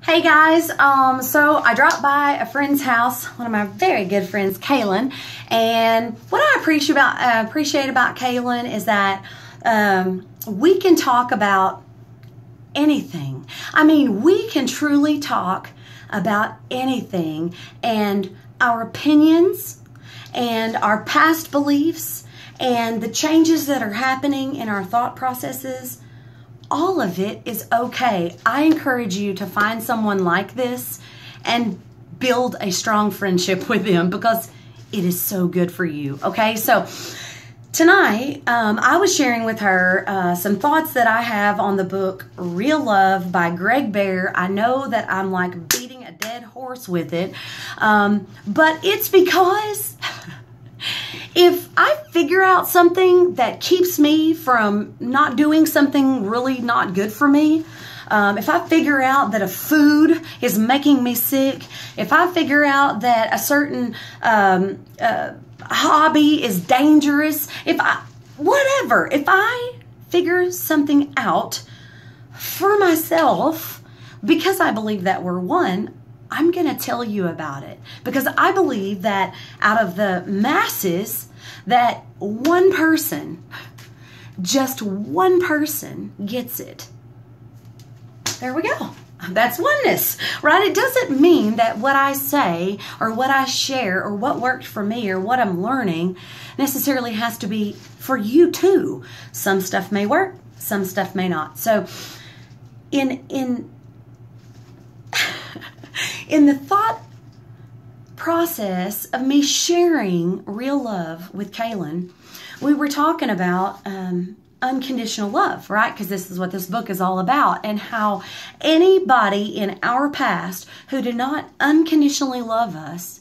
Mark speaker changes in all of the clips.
Speaker 1: Hey guys, so I dropped by a friend's house, one of my very good friends, Kaylin, and what I appreciate about Kaylin is that we can talk about anything. I mean, we can truly talk about anything, and our opinions and our past beliefs and the changes that are happening in our thought processes, all of it is okay. I encourage you to find someone like this and build a strong friendship with them because it is so good for you. Okay, so tonight I was sharing with her some thoughts that I have on the book Real Love by Baer. I know that I'm like beating a dead horse with it, but it's because if I figure out something that keeps me from not doing something really not good for me, if I figure out that a food is making me sick, if I figure out that a certain hobby is dangerous, if I figure something out for myself, because I believe that we're one, I'm going to tell you about it because I believe that out of the masses, that one person, just one person gets it. There we go. That's oneness, right? It doesn't mean that what I say or what I share or what worked for me or what I'm learning necessarily has to be for you too. Some stuff may work, some stuff may not. So in the thought process of me sharing Real Love with Kaylin, we were talking about unconditional love, right? Because this is what this book is all about, and how anybody in our past who did not unconditionally love us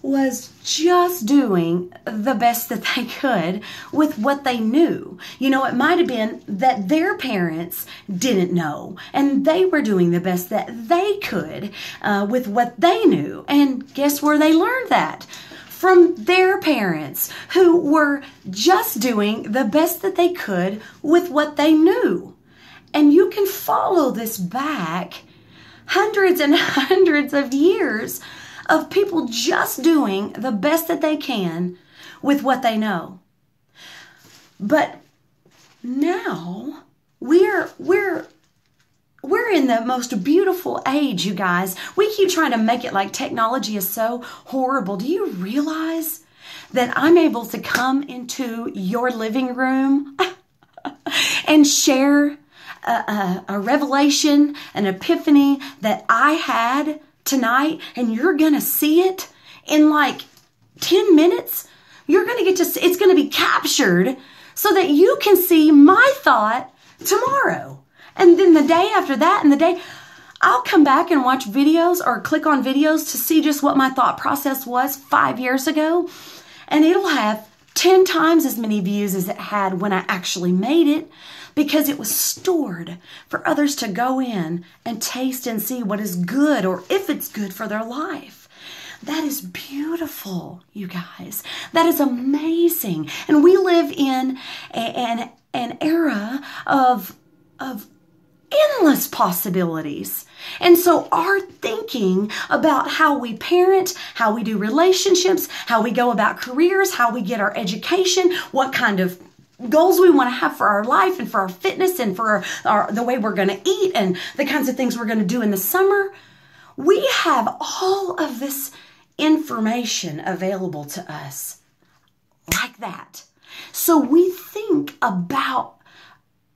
Speaker 1: was just doing the best that they could with what they knew. You know, it might have been that their parents didn't know and they were doing the best that they could with what they knew. And guess where they learned that? From their parents who were just doing the best that they could with what they knew. And you can follow this back hundreds and hundreds of years of people just doing the best that they can with what they know. But now we're in the most beautiful age, you guys. We keep trying to make it like technology is so horrible. Do you realize that I'm able to come into your living room and share a revelation, an epiphany that I had tonight, and you're gonna see it in like 10 minutes? You're gonna get to see, it's gonna be captured so that you can see my thought tomorrow. And then the day after that, and the day, I'll come back and watch videos or click on videos to see just what my thought process was 5 years ago. And it'll have 10 times as many views as it had when I actually made it, because it was stored for others to go in and taste and see what is good or if it's good for their life. That is beautiful, you guys. That is amazing. And we live in an era of endless possibilities. And so our thinking about how we parent, how we do relationships, how we go about careers, how we get our education, what kind of goals we want to have for our life and for our fitness and for the way we're going to eat and the kinds of things we're going to do in the summer. We have all of this information available to us like that. So we think about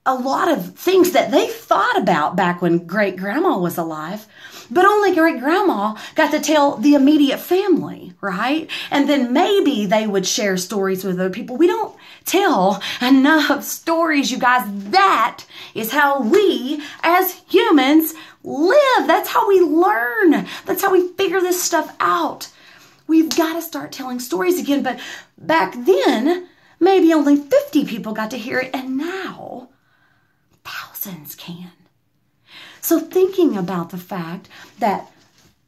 Speaker 1: a lot of things that they thought about back when great grandma was alive, but only great grandma got to tell the immediate family, right? And then maybe they would share stories with other people. We don't tell enough stories, you guys. That is how we as humans live. That's how we learn. That's how we figure this stuff out. We've got to start telling stories again. But back then, maybe only 50 people got to hear it, and now thousands can. So thinking about the fact that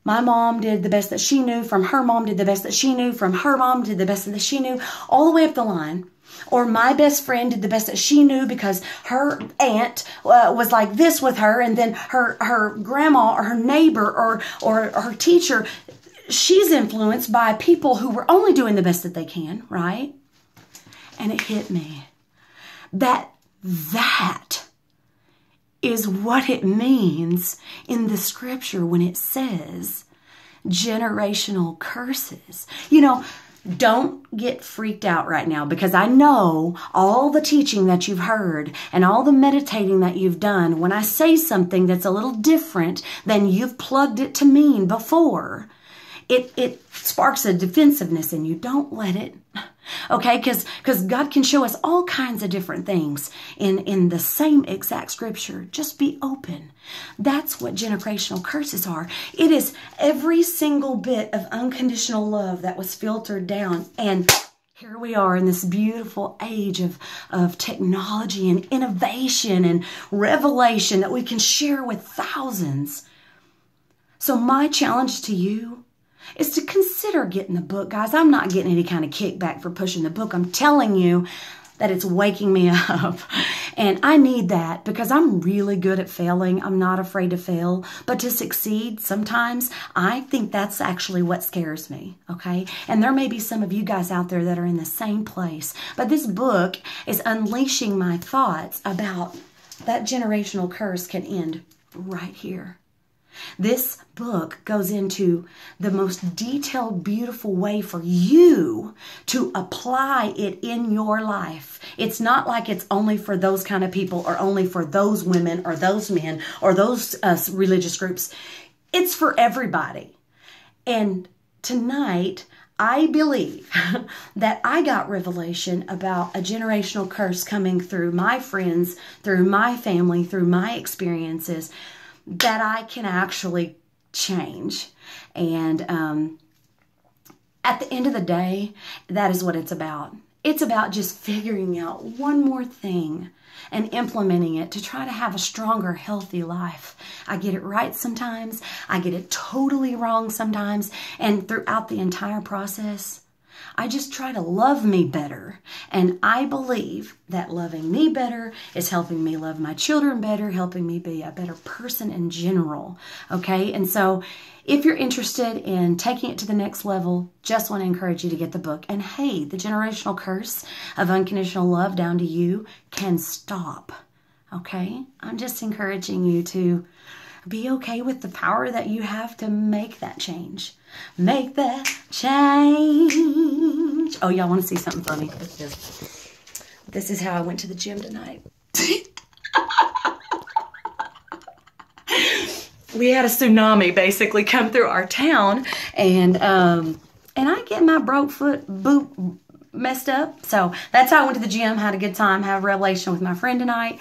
Speaker 1: my mom did the best that she knew, from her mom did the best that she knew, from her mom did the best that she knew, all the way up the line. Or my best friend did the best that she knew because her aunt was like this with her, and then her grandma or her neighbor or her teacher, she's influenced by people who were only doing the best that they can, right? And it hit me that is what it means in the scripture when it says generational curses. You know, don't get freaked out right now, because I know all the teaching that you've heard and all the meditating that you've done. When I say something that's a little different than you've plugged it to mean before, it sparks a defensiveness in you. Don't let it. Okay, because God can show us all kinds of different things in the same exact scripture. Just be open. That's what generational curses are. It is every single bit of unconditional love that was filtered down. And here we are in this beautiful age of technology and innovation and revelation that we can share with thousands. So my challenge to you is to consider getting the book, guys. I'm not getting any kind of kickback for pushing the book. I'm telling you that it's waking me up. And I need that because I'm really good at failing. I'm not afraid to fail. But to succeed, sometimes I think that's actually what scares me, okay? And there may be some of you guys out there that are in the same place. But this book is unleashing my thoughts about that generational curse can end right here. This book goes into the most detailed, beautiful way for you to apply it in your life. It's not like it's only for those kind of people or only for those women or those men or those religious groups. It's for everybody. And tonight, I believe that I got revelation about a generational curse coming through my friends, through my family, through my experiences, that I can actually change. And at the end of the day, that is what it's about. It's about just figuring out one more thing and implementing it to try to have a stronger, healthy life. I get it right sometimes. I get it totally wrong sometimes. And throughout the entire process, I just try to love me better. And I believe that loving me better is helping me love my children better, helping me be a better person in general. Okay? And so if you're interested in taking it to the next level, just want to encourage you to get the book. And hey, the generational curse of unconditional love down to you can stop. Okay? I'm just encouraging you to be okay with the power that you have to make that change. Make that change. Oh, y'all want to see something funny? This is how I went to the gym tonight. We had a tsunami basically come through our town, and I get my broke foot boot messed up. So that's how I went to the gym, had a good time, had a revelation with my friend tonight.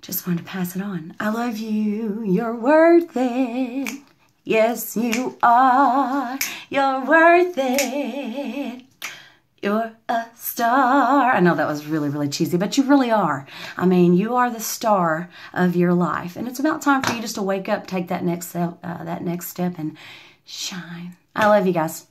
Speaker 1: Just wanted to pass it on. I love you. You're worth it. Yes, you are. You're worth it. You're a star. I know that was really, really cheesy, but you really are. I mean, you are the star of your life. And it's about time for you just to wake up, take that next step, and shine. I love you guys.